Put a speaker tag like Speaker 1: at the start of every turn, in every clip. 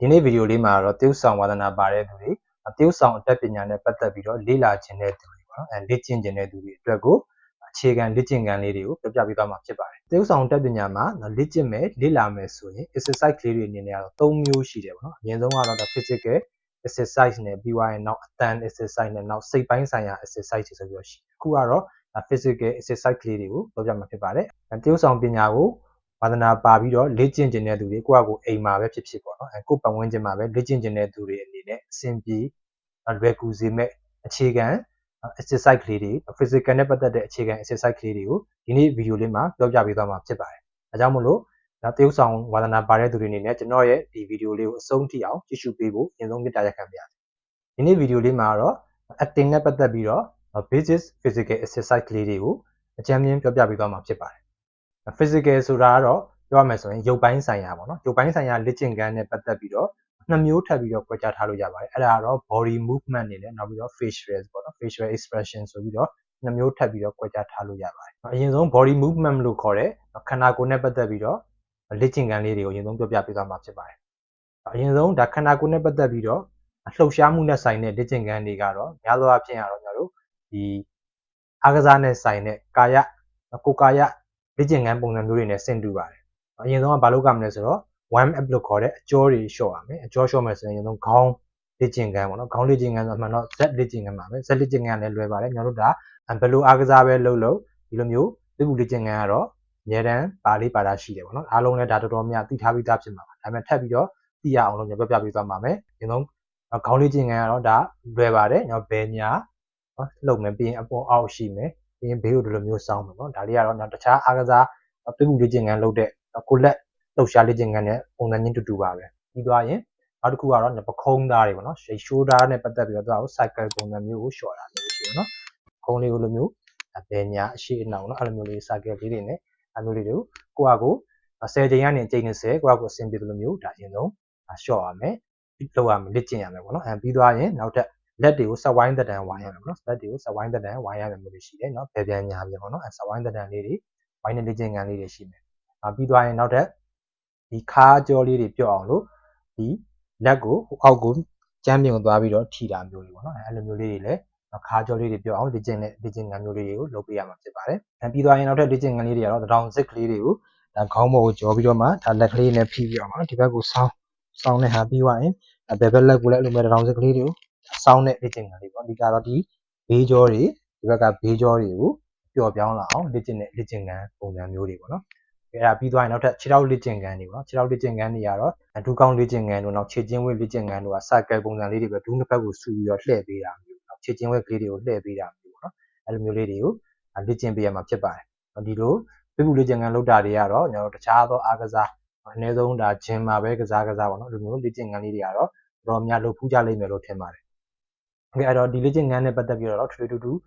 Speaker 1: ဒီနေ့ဗီဒီယိုလေးမှာတော့တရုတ်ဆောင်ဝါသနာပါတဲ့သူတွေတရုတ်ဆောင်အတတ်ပညာနဲ့ပတ်သက်ပြီးတော့လေ့လာခြင်းတဲ့သူတွေပေါ့နော်လေ့ကျင့်ခြင်းတဲ့သူတွေအတွက်ကိုအခြေခံလေ့ကျင့်ခန်းလေးတွေကိုပြောပြပေးသွားမှာဖြစ်ပါတယ်တရုတ်ဆောင်အတတ်ပညာမှာလေ့ကျင့်မယ်လေ့လာမယ်ဆိုရင် exercise ကလေးတွေအနေနဲ့ကတော့3မျိုးရှိတယ်ပေါ့နော်အရင်ဆုံးကတော့ physical exercise နဲ့ပြီးသွားရင်နောက်အတန် exercise နဲ့နောက်စိတ်ပိုင်းဆိုင်ရာ exercise တွေဆိုပြီးတော့ရှိအခုကတော့ physical exercise ကလေးတွေကိုပြောပြမှာဖြစ်ပါတယ်တရုတ်ဆောင်ပညာကိုဝါသနာပါပြီးတော့လေ့ကျင့်ခြင်းတဲ့သူတွေကိုယ့်အကိုအိမ်မှာပဲဖြစ်ပေါ့နော်ကိုယ်ပတ်ဝန်းကျင်မှာပဲလေ့ကျင့်ခြင်းတဲ့သူတွေအနေနဲ့အဆင်ပြေလွယ်ကူစေမဲ့အခြေခံ exercise ကလေးတွေ physical နဲ့ပတ်သက်တဲ့အခြေခံ exercise ကလေးတွေကိုဒီနေ့ဗီဒီယိုလေးမှာပြောပြပေးသွားမှာဖြစ်ပါတယ်ဒါကြောင့်မို့လို့တရုတ်ဆောင်ဝါသနာပါတဲ့သူတွေအနေနဲ့ကျွန်တော်ရဲ့ဒီဗီဒီယိုလေးကိုအဆုံးထိအောင်ကြည့်ရှုပေးဖို့အရင်ဆုံးမေတ္တာရပ်ခံပါရစေဒီနေ့ဗီဒီယိုလေးမှာတော့ acting နဲ့ပတ်သက်ပြီးတော့ basic physical exercise ကလေးတွေကိုအကြမ်းမြင်ပြောပြပေးသွားမှာဖြစ်ပါတယ် physical ဆိုတာကတော့ပြောရမယ်ဆိုရင်ရုပ်ပိုင်းဆိုင်ရာပေါ့နော်ရုပ်ပိုင်းဆိုင်ရာလေ့ကျင့်ခန်းနဲ့ပတ်သက်ပြီးတော့နှစ်မျိုးထပ်ပြီးတော့ခွဲခြားထားလို့ရပါတယ်အဲ့ဒါကတော့ body movement နေနဲ့နောက်ပြီးတော့ facial ပေါ့နော် facial expression ဆိုပြီးတော့နှစ်မျိုးထပ်ပြီးတော့ခွဲခြားထားလို့ရပါတယ်အရင်ဆုံး body movement လို့ခေါ်တဲ့ခန္ဓာကိုယ်နဲ့ပတ်သက်ပြီးတော့လေ့ကျင့်ခန်းလေးတွေကိုအရင်ဆုံးပြောပြပေးသွားမှာဖြစ်ပါတယ်အရင်ဆုံးဒါခန္ဓာကိုယ်နဲ့ပတ်သက်ပြီးတော့လှုပ်ရှားမှုနဲ့ဆိုင်တဲ့လေ့ကျင့်ခန်းတွေကတော့များသောအားဖြင့်ကတော့ကျွန်တော်တို့ဒီအားကစားနဲ့ဆိုင်တဲ့ကာယကိုယ်ကာယလေ့ကျင့်ခန်းပုံစံမျိုးတွေနဲ့ဆင်တူပါတယ်အရင်ဆုံးကဘာလုပ်ကြမလဲဆိုတော့ warm up လို့ခေါ်တဲ့အကြောတွေလျှော့ရမယ်အကြောလျှော့မယ်ဆိုရင်အရင်ဆုံးခေါင်းလေ့ကျင့်ခန်းပေါ့နော်ခေါင်းလေ့ကျင့်ခန်းဆိုမှတော့ Z လေ့ကျင့်ခန်းပါပဲ Z လေ့ကျင့်ခန်းလည်းလွယ်ပါတယ်ကျွန်တော်တို့ဒါဘယ်လိုအားကစားပဲလုပ်ဒီလိုမျိုးသစ်ပူလေ့ကျင့်ခန်းကတော့အများတန်းပါလေးပါတာရှိတယ်ပေါ့နော်အားလုံးလည်းဒါတော်တော်များသိထားပြီးသားဖြစ်မှာပါဒါပေမဲ့ထပ်ပြီးတော့သိရအောင်လို့ကျွန်တော်ပြောပြပေးသွားပါမယ်အရင်ဆုံးခေါင်းလေ့ကျင့်ခန်းကတော့ဒါလွယ်ပါတယ်ကျွန်တော်ဘယ်ညာလှုပ်မယ်ပြီးရင်အပေါ်အောက်ရှိမယ်ပြီးရင်ဘေးကိုဒီလိုမျိုးစောင်းမယ်နော်ဒါလေးကတော့တခြားအားကစားသစ်ပူလေ့ကျင့်ခန်းလုပ်တဲ့ကိုလက်လှုပ်ရှားလေ့ကျင့်ခန်းနဲ့ပုံစံချင်းတူပါပဲပြီးသွားရင်နောက်တစ်ခုကတော့ပခုံးသားတွေပေါ့နော် shoulder နဲ့ပတ်သက်ပြီးတော့သူက cycle ပုံစံမျိုးကိုလျှော့တာမျိုးရှိတယ်နော်ခုံးလေးကိုလိုမျိုးဘယ်ညာအရှိအနောက်နော်အဲ့လိုမျိုးလေး cycle လေးတွေနဲ့အဲ့လိုလေးတွေကိုယ့်အကို10ချိန်ကနေချိန်20ကိုယ့်အကိုအဆင်ပြေတယ်လို့မျိုးဒါအရင်ဆုံးလျှော့ရမယ်လုပ်ရမယ်လေ့ကျင့်ရမယ်ပေါ့နော်ပြီးသွားရင်နောက်ထပ်လက်တွေကိုစက်ဝိုင်းသက်တမ်းဝိုင်းရမယ်ပေါ့နော်လက်တွေကိုစက်ဝိုင်းသက်တမ်းဝိုင်းရမယ်မျိုးတွေရှိတယ်နော်ဘယ်ပြန်ညာပြန်ပေါ့နော်စက်ဝိုင်းသက်တမ်းလေးတွေဝိုင်းတဲ့လေ့ကျင့်ခန်းလေးတွေရှိမယ်ပြီးသွားရင်နောက်ထပ်ဒီခါကြောလေးတွေပြော့အောင်လို့ဒီလက်ကိုအောက်ကိုကျမ်းပြင်ကိုသွားပြီးတော့ထိတာမျိုးတွေပေါ့နော်အဲ့လိုမျိုးလေးတွေလည်းခါကြောလေးတွေပြော့အောင်လေ့ကျင့်ခန်းမျိုးလေးတွေကိုလုပ်ပေးရမှာဖြစ်ပါတယ်ပြီးသွားရင်နောက်ထပ်လေ့ကျင့်ခန်းလေးတွေကတော့တောင်စစ်ကလေးတွေကိုဒါခေါင်းပေါ်ကိုကြောပြီးတော့မှဒါလက်ကလေးနဲ့ဖိပြီးတော့မှဒီဘက်ကိုစောင်းတဲ့ဟာပြီးသွားရင်ဘယ်ဘက်လက်ကိုလည်းအဲ့လိုမျိုးတောင်စစ်ကလေးတွေကိုစောင်းတဲ့လေ့ကျင့်ခန်းလေးပေါ့ဒီကတော့ဒီဘေးကြောတွေဒီဘက်ကဘေးကြောတွေကိုပျော့ပြောင်းလာအောင်လေ့ကျင့်တဲ့လေ့ကျင့်ခန်းပုံစံမျိုးတွေပေါ့နော်အဲ့ဒါပြီးသွားရင်နောက်ထပ်ခြေထောက်လေ့ကျင့်ခန်းတွေပေါ့ခြေထောက်လေ့ကျင့်ခန်းတွေကတော့ဒူးကောင်းလေ့ကျင့်ခန်းတို့နောက်ခြေချင်းဝဲလေ့ကျင့်ခန်းတို့က cycle ပုံစံလေးတွေပဲဒူးနှစ်ဖက်ကိုဆူပြီးတော့လှည့်ပေးတာမျိုးနောက်ခြေချင်းဝဲကလေးတွေကိုလှည့်ပေးတာမျိုးပေါ့နော်အဲ့လိုမျိုးလေးတွေကိုလေ့ကျင့်ပေးရမှာဖြစ်ပါတယ်ဒီလိုသစ်ပူလေ့ကျင့်ခန်းလုပ်တာတွေကတော့ကျွန်တော်တို့တခြားသောအားကစားအနည်းဆုံးဒါဂျင်မှာပဲကစားပေါ့နော်ဒီလိုမျိုးလေ့ကျင့်ခန်းလေးတွေကတော့တော်များလုပ်ဖူးကြလိမ့်မယ်လို့ထင်ပါတယ်အဲ့တော့ဒီလေ့ကျင့်ခန်းနဲ့ပတ်သက်ပြီးတော့ထွေထူးထူး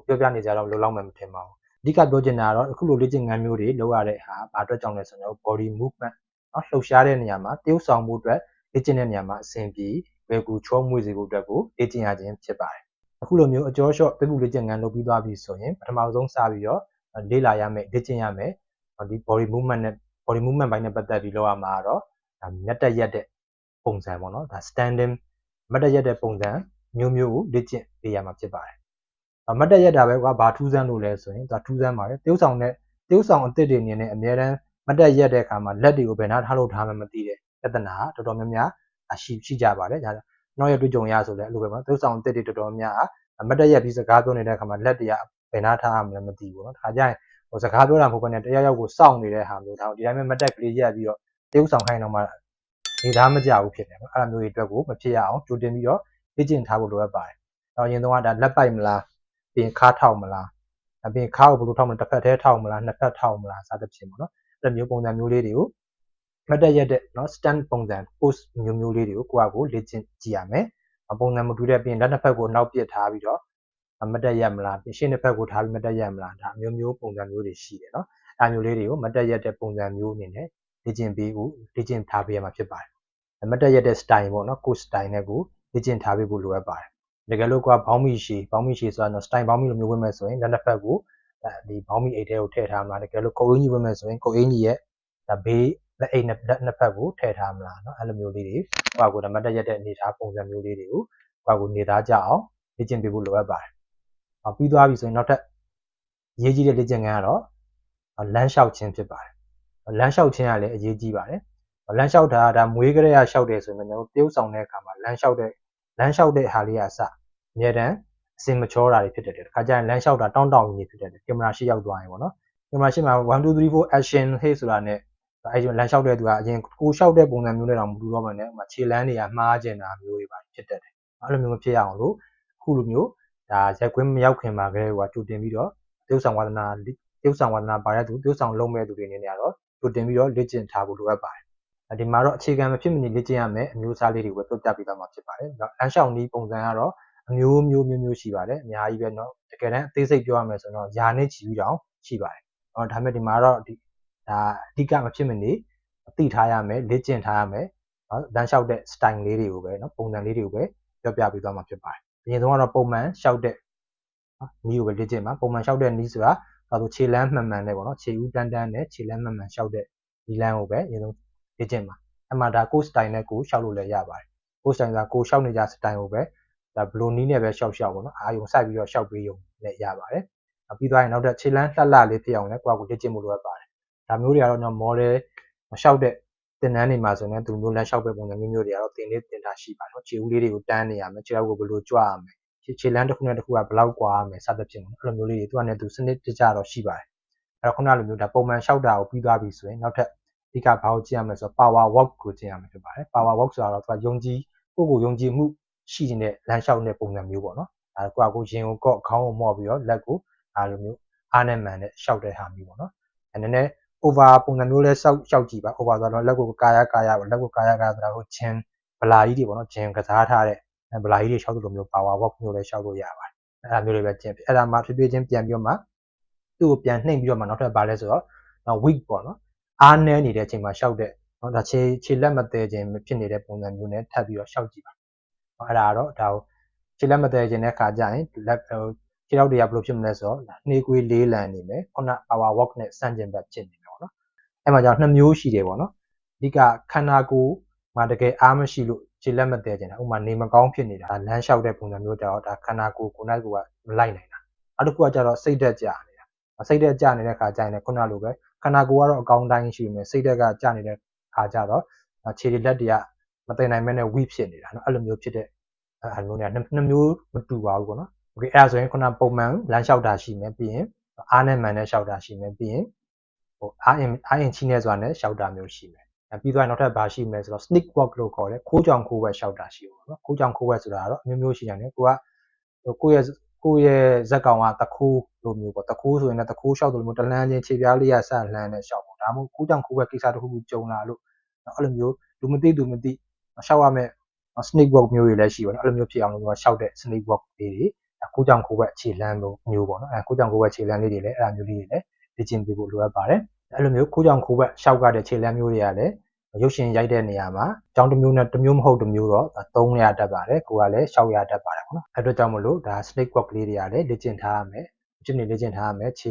Speaker 1: ပြောပြနေကြတော့လုံလောက်မယ်မထင်ပါဘူးအဓိကပြောချင်တာကတော့အခုလိုလေ့ကျင့်ခန်းမျိုးတွေလုပ်ရတဲ့ဟာဘာအတွက်ကြောင့်လဲဆိုတော့ body movement နော်လှုပ်ရှားတဲ့နေရာမှာတရုပ်ဆောင်မှုအတွက်လေ့ကျင့်တဲ့နေရာမှာအဆင်ပြေလွယ်ကူချောမွေ့စေဖို့အတွက်ကိုလေ့ကျင့်ရခြင်းဖြစ်ပါတယ်အခုလိုမျိုးအကျော်လျှော့သစ်ပူလေ့ကျင့်ခန်းလုပ်ပြီးသွားပြီဆိုရင်ပထမဆုံးစပြီးတော့လေ့လာရမယ်လေ့ကျင့်ရမယ်ဒီ body movement ဘိုင်းနဲ့ပတ်သက်ပြီးလုပ်ရမှာတော့ဒါမျက်တက်ရက်တဲ့ပုံစံပေါ့နော်ဒါ standing မျက်တက်ရက်တဲ့ပုံစံမျိုးကိုလေ့ကျင့်ပေးရမှာဖြစ်ပါတယ်မတ်တက်ရက်တာပဲကွာဘာထူးဆန်းလို့လဲဆိုရင်ဒါထူးဆန်းပါတယ်တရုပ်ဆောင်အသစ်တွေအနေနဲ့အများတန်းမတ်တက်ရက်တဲ့အခါမှာလက်တွေကိုဘယ်နှထားလို့ထားမှမသိတဲ့ပြဿနာတော်တော်များများရှိကြပါတယ်ဒါနောက်ရတွေ့ကြုံရဆိုလဲအဲ့လိုပဲပေါ့တရုပ်ဆောင်အသစ်တွေတော်တော်များမတ်တက်ရက်ပြီးစကားပြောနေတဲ့အခါမှာလက်တွေကဘယ်နှထားမှမသိဘူးเนาะဒါကြရင်စကားပြောတာမဟုတ်ဘဲနဲ့တရားရောက်ကိုစောင့်နေတဲ့ဟာမျိုးဒါဒီတိုင်းပဲမတ်တက်ကလေးရက်ပြီးတော့တရုပ်ဆောင်ခိုင်းတော့မှနေသားမကြဘူးဖြစ်တယ်ပေါ့အဲ့လိုမျိုးတွေအတွက်ကိုမဖြစ်ရအောင်ကြိုတင်ပြီးတော့လေ့ကျင့်ထားဖို့လိုအပ်ပါတယ်တော့အရင်ဆုံးကဒါလက်ပိုက်မလားပြင်ခါထောက်မလားအပြင်ခါကိုဘယ်လိုထောက်မလဲတစ်ဖက်တည်းထောက်မလားနှစ်ဖက်ထောက်မလားစသဖြင့်ပေါ့နော်အဲ့လိုမျိုးပုံစံမျိုးလေးတွေကိုမတ်တက်ရက်တဲ့နော် stand ပုံစံ pose မျိုးလေးတွေကိုကိုလေ့ကျင့်ကြည့်ရမယ်ပုံစံမတူတဲ့ပြင်လက်နှစ်ဖက်ကိုနောက်ပစ်ထားပြီးတော့မတ်တက်ရက်မလားရှေ့နှစ်ဖက်ကိုထားပြီးမတ်တက်ရက်မလားဒါမျိုးပုံစံမျိုးတွေရှိတယ်နော်အဲ့မျိုးလေးတွေကိုမတ်တက်ရက်တဲ့ပုံစံမျိုးအနေနဲ့လေ့ကျင့်ထားပေးရမှာဖြစ်ပါတယ်မတ်တက်ရက်တဲ့ style ပေါ့နော် coach style နဲ့ကိုလေ့ကျင့်ထားပေးဖို့လိုအပ်ပါတယ်တကယ်လို့ကဘောင်းမီရှည်ဆိုတော့ style ဘောင်းမီလိုမျိုးဝင်မယ်ဆိုရင်လက်နှစ်ဖက်ကိုဒီဘောင်းမီအိတ်ထဲကိုထည့်ထားမှာတကယ်လို့ကုတ်အင်းကြီးဝင်မယ်ဆိုရင်ကုတ်အင်းကြီးရဲ့ဒါဘေး လက်အိတ်နှစ်ဖက်ကိုထည့်ထားမလားเนาะအဲ့လိုမျိုးလေးတွေကိုကိုကနံပါတ်1ရက်တဲ့အနေထားပုံစံမျိုးလေးတွေကိုကိုနေသားကြအောင်လေ့ကျင့်ပေးဖို့လိုအပ်ပါတယ်ပြီးသွားပြီဆိုရင်နောက်ထပ်ရေးကြီးတဲ့လေ့ကျင့်ခန်းကတော့လမ်းလျှောက်ခြင်းဖြစ်ပါတယ်လမ်းလျှောက်ခြင်းကလည်းအရေးကြီးပါတယ်လမ်းလျှောက်တာဒါမွေးကလေးကလျှောက်တယ်ဆိုရင်ကျွန်တော်တို့ပြုတ်ဆောင်တဲ့အခါမှာလမ်းလျှောက်တဲ့ဟာလေးကအစအများတန်းအစင်မချောတာတွေဖြစ်တယ်တခါကျရင်လမ်းလျှောက်တာတောင်းကြီးဖြစ်တယ်ကင်မရာရှိရောက်သွားရင်ပေါ့နော်ကင်မရာရှိမှာ1 2 3 4 action ဟေ့ဆိုတာနဲ့အဲ့ဒီလမ်းလျှောက်တဲ့သူကအရင်ကိုလျှောက်တဲ့ပုံစံမျိုးနဲ့တော့မတူတော့မှနဲ့ခြေလမ်းတွေကမှားကျင်တာမျိုးတွေပါဖြစ်တတ်တယ်အဲ့လိုမျိုးမဖြစ်အောင်လို့အခုလိုမျိုးဒါရက်ကွင်းမရောက်ခင်မှာကလေးကကြိုတင်ပြီးတော့ပြုတ်ဆောင်ဝါဒနာပါတဲ့သူပြုတ်ဆောင်လုံးမဲ့သူတွေအနေနဲ့ကတော့ကြိုတင်ပြီးတော့လေ့ကျင့်ထားဖို့လိုအပ်ပါတယ်ဒီမှာတော့အခြေခံမဖြစ်မနေလေ့ကျင့်ရမယ်အမျိုးအစားလေးတွေကိုပြတ်ပြီးတော့မှဖြစ်ပါတယ်လမ်းလျှောက်နည်းပုံစံကတော့အမျိုးမျိုးရှိပါတယ်အများကြီးပဲเนาะတကယ်တမ်းအသေးစိတ်ပြောရမယ်ဆိုတော့ယာနဲ့ချီပြီးတော့ရှိပါတယ်ဒါပေမဲ့ဒီမှာတော့ဒါအဓိကမဖြစ်မနေသိထားရမယ်လေ့ကျင့်ထားရမယ်လမ်းလျှောက်တဲ့ style လေးတွေကိုပဲเนาะပုံစံလေးတွေကိုပဲပြောပြပေးသွားမှာဖြစ်ပါတယ်အရင်ဆုံးကတော့ပုံမှန်လျှောက်တဲ့နည်းကိုပဲလေ့ကျင့်ပါပုံမှန်လျှောက်တဲ့နည်းဆိုတာခြေလမ်းမှန်နဲ့ပေါ့နော်ခြေဦးတန်းနဲ့ခြေလမ်းမှန်လျှောက်တဲ့ဒီလမ်းကိုပဲအရင်ဆုံးလေ့ကျင့်ပါအဲ့မှာဒါကိုယ် style နဲ့ကိုလျှောက်လို့လည်းရပါတယ်ကိုယ် style ကကိုလျှောက်နေကြ style ကိုပဲဒါဘလိုနည်းနဲ့ပဲလျှောက်ပေါ့နော်အာယုံစိုက်ပြီးတော့လျှောက်ပေးရုံနဲ့ရပါတယ်ပြီးသွားရင်နောက်ထပ်ခြေလမ်းလှလေးဖြစ်အောင်လည်းကိုယ့်ကိုလေ့ကျင့်မှုလိုအပ်ပါတယ်ဒါမျိုးတွေကတော့ model မလျှောက်တဲ့သင်တန်းတွေမှာဆိုရင်သူမျိုးလမ်းလျှောက်ပဲပုံစံမျိုးတွေကတော့သင်ထားရှိပါတယ်ခြေဦးလေးတွေကိုတန်းနေရမယ်ခြေထောက်ကိုဘယ်လိုကြွရမယ်ခြေလမ်းတစ်ခုနဲ့တစ်ခုကဘယ်လောက်ကွာရမယ်စသဖြင့်အဲ့လိုမျိုးလေးတွေသူကလည်းသူစနစ်တကျတော့ရှိပါတယ်အဲ့တော့ခုနလိုမျိုးဒါပုံမှန်လျှောက်တာကိုပြီးသွားပြီဆိုရင်နောက်ထပ်အဓိကဘာကိုကြည့်ရမလဲဆိုတော့ power walk ကိုကြည့်ရမှာဖြစ်ပါတယ် power walk ဆိုတာတော့သူကယုံကြည်မှုရှိနေတဲ့လမ်းလျှောက်တဲ့ပုံစံမျိုးပေါ့နော်ဒါကိုရင်ကိုကော့ခေါင်းကိုမော့ပြီးတော့လက်ကိုလိုမျိုးအားနဲ့မှန်နဲ့လျှောက်တဲ့ဟာမျိုးပေါ့နော်နည်းနည်း over ပုံစံမျိုးလဲလျှောက်ကြည့်ပါ over ဆိုတော့လက်ကိုကာယပေါ့လက်ကိုကာယဆိုတာကိုဂျင်ဗလာကြီးတွေပေါ့နော်ဂျင်ကစားထားတဲ့ဗလာကြီးတွေလျှောက်လို့မျိုး power walk မျိုးလဲလျှောက်လို့ရပါတယ်အဲ့ဒါမျိုးတွေပဲကျင့်အဲ့ဒါမှဖြည်းဖြည်းချင်းပြန်ပြီးတော့မှသူ့ကိုပြန်နှိမ့်ပြီးတော့မှနောက်ထပ်ပါလဲဆိုတော့ weak ပေါ့နော်အားနည်းနေတဲ့အချိန်မှာလျှောက်တဲ့နော်ဒါခြေလက်မသေးခြင်းဖြစ်နေတဲ့ပုံစံမျိုးနဲ့ထပ်ပြီးတော့လျှောက်ကြည့်ပါအဲ့ဒါတော့ဒါကိုခြေလက်မသေးခြင်းတဲ့ခါကျရင်လက်ခြေထောက်တွေကဘယ်လိုဖြစ်မလဲဆိုတော့နှေးကွေးလေးလံနေမယ်ခုန power walk နဲ့ဆန့်ကျင်ဘက်ဖြစ်နေမယ်ပေါ့နော်အဲ့မှာကျတော့2မျိုးရှိတယ်ပေါ့နော်အဓိကခန္ဓာကိုယ်မှာတကယ်အားမရှိလို့ခြေလက်မသေးခြင်းဥပမာနေမကောင်းဖြစ်နေတာလမ်းလျှောက်တဲ့ပုံစံမျိုးကြတော့ဒါခန္ဓာကိုယ်နိုင်ကိုမလိုက်နိုင်တာနောက်တစ်ခုကကျတော့စိတ်သက်ကြနေတာစိတ်သက်ကြနေတဲ့ခါကျရင်ခုနလိုပဲခန္ဓာကိုယ်ကတော့အကောင်းတိုင်းရှိမယ်စိတ်သက်ကကြနေတဲ့ခါကျတော့ခြေလက်တွေကမသိနိုင်မဲနဲ့ weak ဖြစ်နေတာเนาะအဲ့လိုမျိုးဖြစ်တဲ့အဲ့လိုမျိုး2မျိုးမတူပါဘူးပေါ့နော်โอเคအဲ့ဒါဆိုရင်ခုနပုံမှန်လမ်းလျှောက်တာရှိမယ်ပြီးရင်အားနဲ့မှန်နဲ့လျှောက်တာရှိမယ်ပြီးရင်အားအင်ချီနဲ့ဆိုတာနဲ့လျှောက်တာမျိုးရှိမယ်ပြီးသွားနောက်ထပ်ဘာရှိမလဲဆိုတော့ sneak walk လို့ခေါ်တယ်ခိုးကြောင်ခိုးဝက်လျှောက်တာရှိပေါ့နော်ခိုးကြောင်ခိုးဝက်ဆိုတာကတော့အမျိုးမျိုးရှိတယ်ကိုယ့်ရဲ့ဇက်ကောင်ကတခိုးလိုမျိုးပေါ့တခိုးဆိုရင်လည်းတခိုးလျှောက်တယ်လို့တလန်းချင်းခြေပြားလေးရဆန့်လှမ်းနဲ့လျှောက်ပေါ့ဒါမှမဟုတ်ခိုးကြောင်ခိုးဝက်ကိစ္စတစ်ခုခုကြုံလာလို့အဲ့လိုမျိုးလူမသိလျှောက်ရမယ် snake walk မျိုးတွေလည်းရှိပါတော့အဲ့လိုမျိုးဖြစ်အောင်လို့လျှောက်တဲ့ snake walk လေးတွေခိုးကြောင်ခိုးဝက်ခြေလမ်းမျိုးပေါ့နော်ခိုးကြောင်ခိုးဝက်ခြေလမ်းလေးတွေလည်းအဲ့လိုမျိုးလေးတွေလည်းလေ့ကျင့်ပေးဖို့လိုအပ်ပါတယ်အဲ့လိုမျိုးခိုးကြောင်ခိုးဝက်လျှောက်ရတဲ့ခြေလမ်းမျိုးတွေကလည်းရုပ်ရှင်ရိုက်တဲ့နေရာမှာအကြောင်းတစ်မျိုးနဲ့တစ်မျိုးမဟုတ်တစ်မျိုးတော့သုံးရတတ်ပါတယ်ကိုကလည်းလျှောက်ရတတ်ပါတယ်ပေါ့နော်အဲ့အတွက်ကြောင့်မလို့ဒါ snake walk လေးတွေကလည်းလေ့ကျင့်ထားရမယ်ဖြစ်နေလေ့ကျင့်ထားရမယ်ခြေ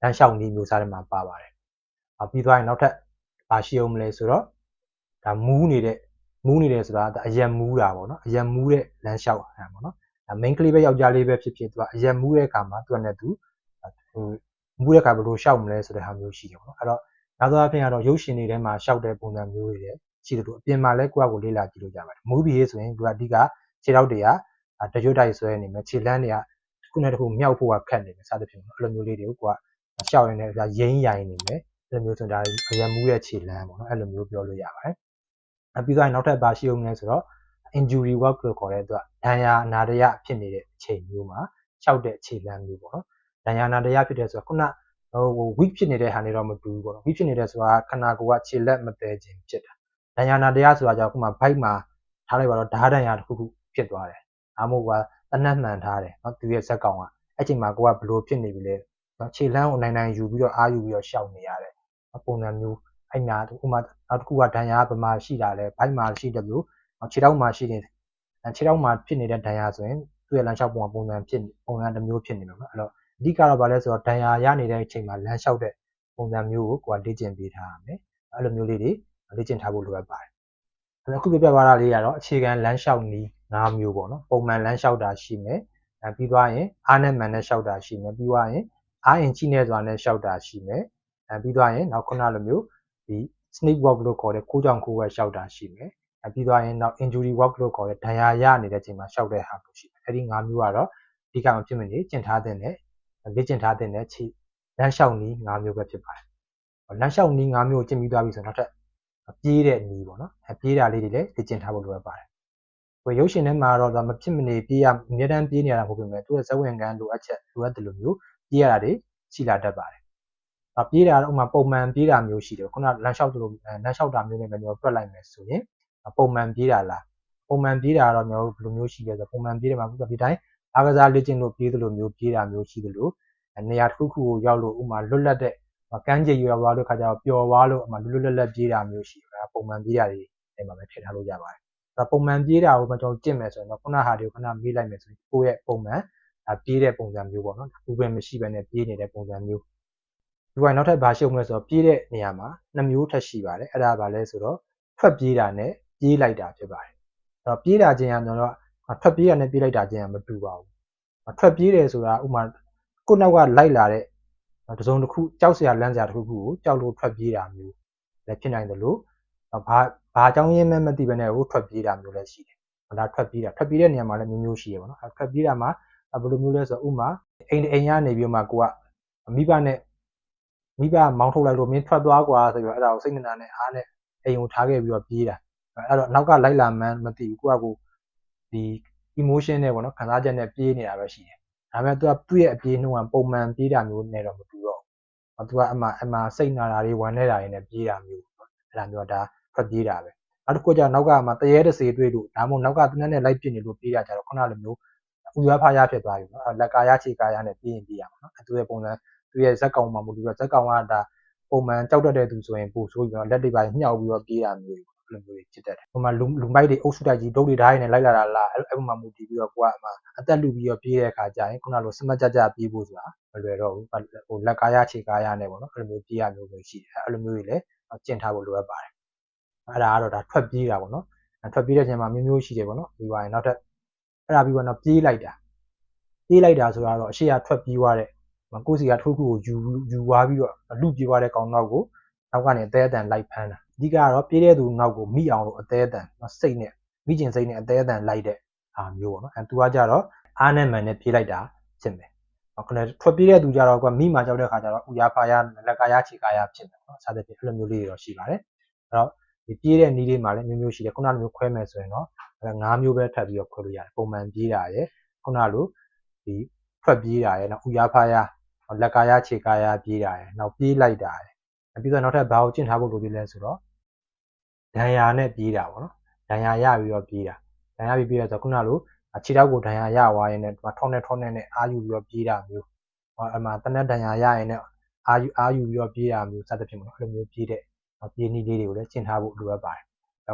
Speaker 1: လမ်းလျှောက်နည်းမျိုးစားတွေမှာပါပါတယ်ပြီးသွားရင်နောက်ထပ်ဘာရှိအောင်မလဲဆိုတော့ဒါမူးနေတယ်ဆိုတာဒါအရက်မူးတာပေါ့နော်အရက်မူးတဲ့လမ်းလျှောက်တာပေါ့နော်ဒါ main ကလေးပဲယောက်ျားလေးပဲဖြစ်သူကအရက်မူးတဲ့အခါမှာသူကလည်းသူမူးတဲ့အခါဘယ်လိုလျှောက်မလဲဆိုတဲ့ဟာမျိုးရှိတယ်ပေါ့နော်အဲ့တော့နောက်ဆုံးအဖြစ်ကတော့ရုပ်ရှင်တွေထဲမှာလျှောက်တဲ့ပုံစံမျိုးတွေလည်းရှိတယ်လို့အပြင်မှာလည်းကိုယ့်အကိုလေ့လာကြည့်လို့ရပါတယ်မူးပြီးရေးဆိုရင်သူကအဓိကခြေထောက်တွေကတရွတ်တိုက်ဆွဲနေမယ်ခြေလမ်းတွေကတစ်ခုနဲ့တစ်ခုမြောက်ဖို့ကခက်နေမယ်စသဖြင့်အဲ့လိုမျိုးလေးတွေကိုကလျှောက်ရင်းနဲ့ရင်းရိုင်နေမယ်အဲ့လိုမျိုးဆိုဒါအရက်မူးတဲ့ခြေလမ်းပေါ့နော်အဲ့လိုမျိုးပြောလို့ရပါတယ်ပြီးသွားရင်နောက်ထပ်ဘာရှိအောင်လဲဆိုတော့ injury work လို့ခေါ်တဲ့သူကဒဏ်ရာအနာတရဖြစ်နေတဲ့အချိန်မျိုးမှာလျှောက်တဲ့ခြေလမ်းမျိုးပေါ့နော်ဒဏ်ရာအနာတရဖြစ်တဲ့ဆိုတော့ခုနweak ဖြစ်နေတဲ့ဟာနေတော့မတူဘူးပေါ့နော် weak ဖြစ်နေတဲ့ဆိုတာခန္ဓာကိုယ်ကခြေလက်မသေးခြင်းဖြစ်တာဒဏ်ရာနာတရားဆိုတာကြောင့်ခုမှ bike မှာထားလိုက်ပါတော့ဓာတ်ဒဏ်ရာတစ်ခုခုဖြစ်သွားတယ်အားမို့ကတနက်မှန်ထားတယ်နော်သူရဲ့ဇက်ကောင်ကအဲ့ချိန်မှာကိုကဘလို့ဖြစ်နေပြီလဲနော်ခြေလမ်းကိုနိုင်ယူပြီးတော့အားယူပြီးတော့ရှောက်နေရတယ်ပုံစံမျိုးအဲ့ညာဥမာနောက်တစ်ခုကဒဏ်ရာဘယ်မှာရှိတာလဲ bike မှာရှိတယ်လို့ခြေထောက်မှာရှိနေခြေထောက်မှာဖြစ်နေတဲ့ဒဏ်ရာဆိုရင်သူ့ရဲ့လမ်းလျှောက်ပုံစံတစ်မျိုးဖြစ်နေမှာနော်အဲ့တော့အဓိကတော့ဗာလဲဆိုတော့ဒဏ်ရာရနေတဲ့အချိန်မှာလမ်းလျှောက်တဲ့ပုံစံမျိုးကိုကိုကလေ့ကျင့်ပေးထားရမယ် အဲ့လိုမျိုးလေးတွေလေ့ကျင့်ထားဖို့လိုအပ်ပါတယ်အခုပြပြသွားတာလေးကတော့အခြေခံလမ်းလျှောက်နည်း5မျိုးပေါ့နော်ပုံမှန်လမ်းလျှောက်တာရှိမယ်ပြီးသွားရင်အားနဲ့မှန်နဲ့လျှောက်တာရှိမယ်ပြီးသွားရင်အားအင်ကြီးနဲ့စွာနဲ့လျှောက်တာရှိမယ်ပြီးသွားရင်နောက်ခုနလိုမျိုးဒီ snake walk လို့ခေါ်တဲ့ခိုးကြောင်ခိုးဝက်လျှောက်တာရှိမယ်ပြီးသွားရင်နောက် injury walk လို့ခေါ်တဲ့ဒဏ်ရာရနေတဲ့အချိန်မှာလျှောက်တဲ့ဟာမျိုးရှိတယ်အဲ့ဒီ5မျိုးကတော့အဓိကမဖြစ်မနေကျင့်ထားတဲ့လေ့ကျင့်ထားတဲ့ခြေလမ်းလျှောက်နည်း5မျိုးပဲဖြစ်ပါတယ်လမ်းလျှောက်နည်း5မျိုးကိုကျင့်ပြီးသွားပြီဆိုတော့နောက်ထပ်ပြေးတဲ့နည်းပေါ့နော်ပြေးတာလေးတွေလည်းလေ့ကျင့်ထားဖို့လိုအပ်ပါတယ်ရုပ်ရှင်ထဲမှာတော့မဖြစ်မနေပြေးရအများတန်းပြေးနေရတာမဟုတ်ပေမဲ့သူ့ရဲ့ဇဝင်ကန်းလိုအပ်ချက်လိုအပ်တယ်လို့မျိုးပြေးရတာတွေရှိလာတတ်ပါတယ်ပြေးတာတော့ဥမာပုံမှန်ပြေးတာမျိုးရှိတယ်ခုနလမ်းလျှောက်သလိုလမ်းလျှောက်တာမျိုးနဲ့ပဲကျွန်တော်တွက်လိုက်မယ်ဆိုရင်ပုံမှန်ပြေးတာလားပုံမှန်ပြေးတာတော့ကျွန်တော်ဘယ်လိုမျိုးရှိလဲဆိုပုံမှန်ပြေးတယ်မှာဒီတိုင်းအားကစားလေ့ကျင့်လို့ပြေးသလိုမျိုးပြေးတာမျိုးရှိသလိုနေရာတစ်ခုခုကိုရောက်လို့ဥမာလွတ်လပ်တဲ့ကမ်းခြေရောက်သွားလို့ခါကျတော့ပျော်သွားလို့လွတ်လွတ်လပ်ပြေးတာမျိုးရှိတယ်ပုံမှန်ပြေးတာတွေအဲမှာပဲထည့်ထားလို့ရပါတယ်ပုံမှန်ပြေးတာကိုကျွန်တော်ကျင့်မယ်ဆိုရင်တော့ခုနဟာတွေကိုခဏမေးလိုက်မယ်ဆိုရင်ကိုယ့်ရဲ့ပုံမှန်ပြေးတဲ့ပုံစံမျိုးပေါ့နော်ဘူးပဲမရှိဘဲနဲ့ပြေးနေတဲ့ပုံစံမျိုးဒီကနောက်ထပ်ဘာရှုံးမလဲဆိုတော့ပြေးတဲ့နေရာမှာ2မျိုးထပ်ရှိပါတယ်အဲ့ဒါဘာလဲဆိုတော့ထွက်ပြေးတာနဲ့ပြေးလိုက်တာဖြစ်ပါတယ်အဲ့တော့ပြေးတာချင်းကတော့ထွက်ပြေးတာနဲ့ပြေးလိုက်တာချင်းကမတူပါဘူးထွက်ပြေးတယ်ဆိုတာဥမာကိုယ့်နောက်ကလိုက်လာတဲ့တစုံတစ်ခုကြောက်စရာလန့်စရာတစ်ခုခုကိုကြောက်လို့ထွက်ပြေးတာမျိုးလည်းဖြစ်နိုင်တယ်လို့ဘာအကြောင်းရင်းမှမသိဘဲနဲ့ကိုထွက်ပြေးတာမျိုးလည်းရှိတယ်ဒါထွက်ပြေးတဲ့နေရာမှာလည်းမျိုးမျိုးရှိရပါတော့ထွက်ပြေးတာမှာဘယ်လိုမျိုးလဲဆိုတော့ဥမာအိမ်ကနေပြီးမှကိုကမိဘမောင်းထုတ်လိုက်လို့မင်းထွက်သွားကွာဆိုပြီးတော့အဲ့ဒါကိုစိတ်နာနဲ့အားနဲ့အိမ်ကိုထားခဲ့ပြီးတော့ပြေးတာအဲ့တော့နောက်ကလိုက်လာမှန်းမသိဘူးကိုကဒီ emotion နဲ့ပေါ့နော်ခံစားချက်နဲ့ပြေးနေတာပဲရှိတယ်ဒါပေမဲ့သူ့ရဲ့အပြေးနှုန်းကပုံမှန်ပြေးတာမျိုးနဲ့တော့မတူတော့ဘူးသူကအမှစိတ်နာတာတွေဝမ်းနေတာတွေနဲ့ပြေးတာမျိုးအဲ့ဒါမျိုးဒါထွက်ပြေးတာပဲနောက်တစ်ခုကျနောက်ကမှတရေတစေတွေ့လို့ဒါမှမဟုတ်နောက်ကသူနဲ့လိုက်ပြစ်နေလို့ပြေးတာကြတော့ခုနလိုမျိုးဥရဖားရဖြစ်သွားပြီနော်လက်ကားရခြေကားရနဲ့ပြေးရင်ပြေးရမှာနော်သူရဲ့ပုံစံသူရဲ့ဇက်ကောင်မှမဟုတ်ဘူးဇက်ကောင်ကဒါပုံမှန်ကြောက်တတ်တဲ့သူဆိုရင်ပို့ဆိုးပြီးတော့လက်တွေပါညှောက်ပြီးတော့ပြေးတာမျိုးအဲ့လိုမျိုးဖြစ်တတ်တယ်ဟိုမှာလူမိုက်တွေအုပ်စုတိုက်ကြီးဒုတ်တွေဓာတ်ရည်နဲ့လိုက်လာတာလားအဲ့မှာမူတည်ပြီးတော့ကိုကအသက်လူပြီးတော့ပြေးတဲ့အခါကျရင်ခုနလိုစမတ်ကြပြေးဖို့ဆိုတာမလွယ်တော့ဘူးဟိုလက်ကားရခြေကားရနဲ့ပေါ့နော်အဲ့လိုမျိုးပြေးရမျိုးပဲရှိတယ်အဲ့လိုမျိုးတွေလည်းကျင့်ထားဖို့လိုအပ်ပါတယ်အဲ့ဒါကတော့ဒါထွက်ပြေးတာပေါ့နော်ထွက်ပြေးတဲ့ချိန်မှာမျိုးမျိုးရှိတယ်ပေါ့နော်ပြီးသွားရင်နောက်ထပ်အဲ့ဒါပြီးတော့ပြေးလိုက်တာဆိုတာတော့အရှိရထွက်ပြေးသွားတဲ့ကိုယ်စီကထိုးခုကိုယူသွားပြီးတော့လူပြေးသွားတဲ့ကောင်နောက်ကိုနောက်ကနေအသေးအတန်လိုက်ဖမ်းတာအဓိကတော့ပြေးတဲ့သူနောက်ကိုမိအောင်လို့အသေးအတန်စိတ်နဲ့မိကျင်စိတ်နဲ့အသေးအတန်လိုက်တဲ့ဟာမျိုးပေါ့နော်သူကကြတော့အားနဲ့မှန်နဲ့ပြေးလိုက်တာဖြစ်မယ်ခုနထွက်ပြေးတဲ့သူကြတော့ကမိမှာကြောက်တဲ့ခါကျတော့ဥရဖာရလက်ကားရခြေကားရဖြစ်တယ်နော်စသဖြင့်အဲ့လိုမျိုးလေးတွေတော့ရှိပါတယ်အဲ့တော့ဒီပြေးတဲ့နည်းလေးမှာလည်းမျိုးမျိုးရှိတယ်ခုနလိုမျိုးခွဲမယ်ဆိုရင်တော့5မျိုးပဲထပ်ပြီးတော့ခွဲလို့ရတယ်ပုံမှန်ပြေးတာရယ်ခုနလိုဒီထွက်ပြေးတာရယ်နောက်ဥရဖာရလက်ကားရခြေကားရပြေးတာရယ်နောက်ပြေးလိုက်တာရယ်ပြီးတော့နောက်ထပ်ဘာကိုကျင့်ထားဖို့လိုသေးလဲဆိုတော့ဒဏ်ရာနဲ့ပြေးတာပေါ့နော်ဒဏ်ရာရပြီးတော့ပြေးတာဒဏ်ရာပြီးပြေးရဆိုခုနလိုခြေထောက်ကိုဒဏ်ရာရသွားရင်လည်းထောင်းနဲ့အားယူပြီးတော့ပြေးတာမျိုးအမှတနက်ဒဏ်ရာရရင်လည်းအားယူပြီးတော့ပြေးတာမျိုးစသဖြင့်ပေါ့နော်အဲ့လိုမျိုးပြေးတဲ့ပြေးနည်းလေးတွေကိုလည်းကျင့်ထားဖို့လိုအပ်ပါတယ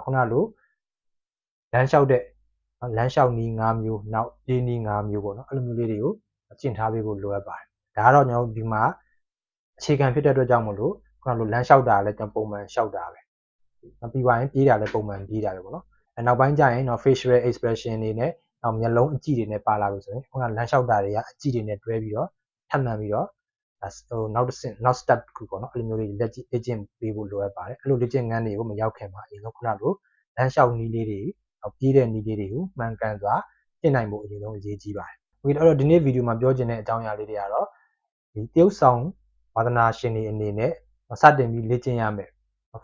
Speaker 1: ်ခုနလိုလမ်းလျှောက်နည်း5မျိုးနောက်ပြေးနည်း5မျိုးပေါ့နော်အဲ့လိုမျိုးလေးတွေကိုကျင့်ထားပေးဖို့လိုအပ်ပါတယ်ဒါကတော့ကျွန်တော်ဒီမှာအခြေခံဖြစ်တဲ့အတွက်ကြောင့်မလို့ခုနလိုလမ်းလျှောက်တာလည်းကျွန်တော်ပုံမှန်လျှောက်တာပဲပြီးသွားရင်ပြေးတာလည်းပုံမှန်ပြေးတာပဲပေါ့နော်နောက်ပိုင်းကျရင်တော့ facial expression တွေနဲ့နောက်မျက်လုံးအကြည့်တွေနဲ့ပါလာလို့ဆိုရင်ခုနလမ်းလျှောက်တာတွေကအကြည့်တွေနဲ့တွဲပြီးတော့ထပ်မှန်ပြီးတော့ဟိုနောက် step တစ်ခုပေါ့နော်အဲ့လိုမျိုးလေးလက်ကျင့်ပေးဖို့လိုအပ်ပါတယ်အဲ့လိုလက်ကျင့်ခန်းတွေကိုမရောက်ခင်မှာအရင်ဆုံးခုနလိုလမ်းလျှောက်နည်းလေးတွေပြေးတဲ့နည်းလေးတွေကိုမှန်ကန်စွာကျင့်နိုင်ဖို့အရင်ဆုံးအရေးကြီးပါတယ်အဲ့တော့ဒီနေ့ဗီဒီယိုမှာပြောချင်တဲ့အကြောင်းအရာလေးတွေကတော့ဒီတရုပ်ဆောင်ဝါသနာရှင်တွေအနေနဲ့စတင်ပြီးလေ့ကျင့်ရမယ်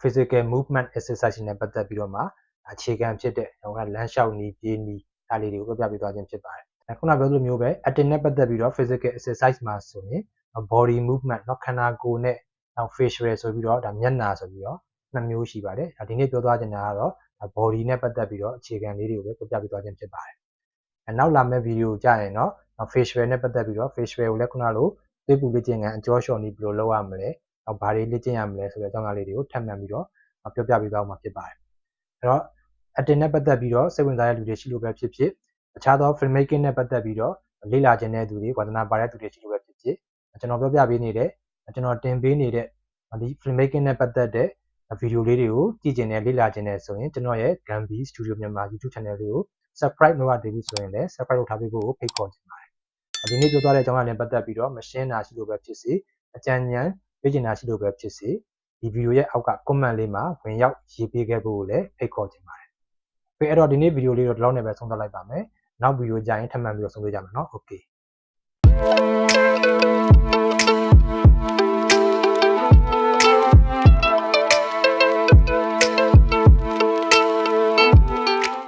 Speaker 1: physical movement exercise နဲ့ပတ်သက်ပြီးတော့မှအခြေခံဖြစ်တဲ့လမ်းလျှောက်နည်းပြေးနည်းဒါလေးတွေကိုပြပြပေးသွားခြင်းဖြစ်ပါတယ်ခုနပြောသလိုမျိုးပဲ acting နဲ့ပတ်သက်ပြီးတော့ physical exercise မှာဆိုရင် body movement เนาะခန္ဓာကိုယ်နဲ့နောက် facial ဆိုပြီးတော့ဒါမျက်နှာဆိုပြီးတော့2မျိုးရှိပါတယ်ဒီနေ့ပြောသွားချင်တာကတော့ body နဲ့ပတ်သက်ပြီးတော့အခြေခံလေးတွေကိုပဲပြပြပေးသွားခြင်းဖြစ်ပါတယ်နောက်လာမယ့်ဗီဒီယိုကြရင်တော့ facial နဲ့ပတ်သက်ပြီးတော့ facial ကိုလည်းခုနလိုသွေးပူလေ့ကျင့်ခန်းအကျော်လျှော်နည်းဘယ်လိုလုပ်ရမလဲနောက်ဘာတွေလေ့ကျင့်ရမလဲဆိုတဲ့အကြောင်းအရာလေးတွေကိုထပ်မံပြီးတော့ပြောပြပေးသွားမှာဖြစ်ပါတယ်အဲ့တော့ acting နဲ့ပတ်သက်ပြီးတော့စိတ်ဝင်စားတဲ့လူတွေရှိလို့ပဲဖြစ်ဖြစ်အခြားသော filmmaking နဲ့ပတ်သက်ပြီးတော့လေ့လာခြင်းတဲ့သူတွေဝါသနာပါတဲ့သူတွေရှိလို့ပဲဖြစ်ဖြစ်ကျွန်တော်ပြောပြပေးနေတဲ့ကျွန်တော်တင်ပေးနေတဲ့ဒီ filmmaking နဲ့ပတ်သက်တဲ့ ဗီဒီယိုလေးတွေကိုကြည့်ကျင်နေလေ့လာကျင်နေဆိုရင်ကျွန်တော်ရဲ့ Gambi Studio မြန်မာ YouTube channel လေးကို subscribe လုပ်ရသေးဘူးဆိုရင်လည်း subscribe လုပ်ထားပေးဖို့ဖိတ်ခေါ်ချင်ပါတယ်။ဒီနေ့ပြောသွားတဲ့အကြောင်းအရာနဲ့ပတ်သက်ပြီးတော့မရှင်းတာရှိလို့ပဲဖြစ်စေအကြံဉာဏ်ပေးချင်တာရှိလို့ပဲဖြစ်စေဒီဗီဒီယိုရဲ့အောက်က comment လေးမှာဝင်ရောက်ရေးပေးခဲ့ဖို့လည်းဖိတ်ခေါ်ချင်ပါတယ်။အဲ့တော့ဒီနေ့ဗီဒီယိုလေးတော့ဒီလောက်နဲ့ပဲဆုံးသက်လိုက်ပါမယ်။နောက်ဗီဒီယိုကြရင်ထပ်မံပြီးတော့ဆုံတွေ့ကြမယ်နော်။ Okay